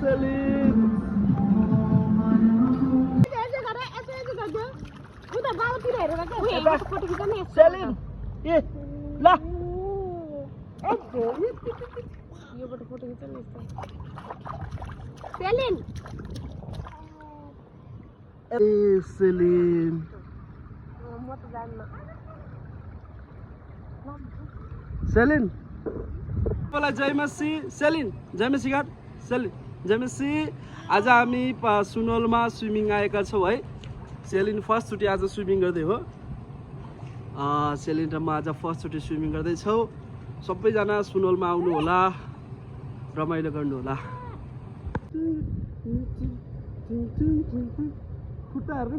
salient salient ए ल योबाट photo खिच्न यस्तो सेलिन ए सेलिन म त जान्न सेलिन मलाई जयमसी सेलिन जयमसी घाट सेलिन जयमसी आज हामी सुनोलमा स्विमिङ आएका छौँ है सेलिन फर्स्टचोटि आज स्विमिङ गर्दै हो सेलिन र म आज फर्स्टचोटि स्विमिङ गर्दैछौँ सबैजना सुनोलमा आउनु होला रमाइलो गर्नु होला खुट्टाहरू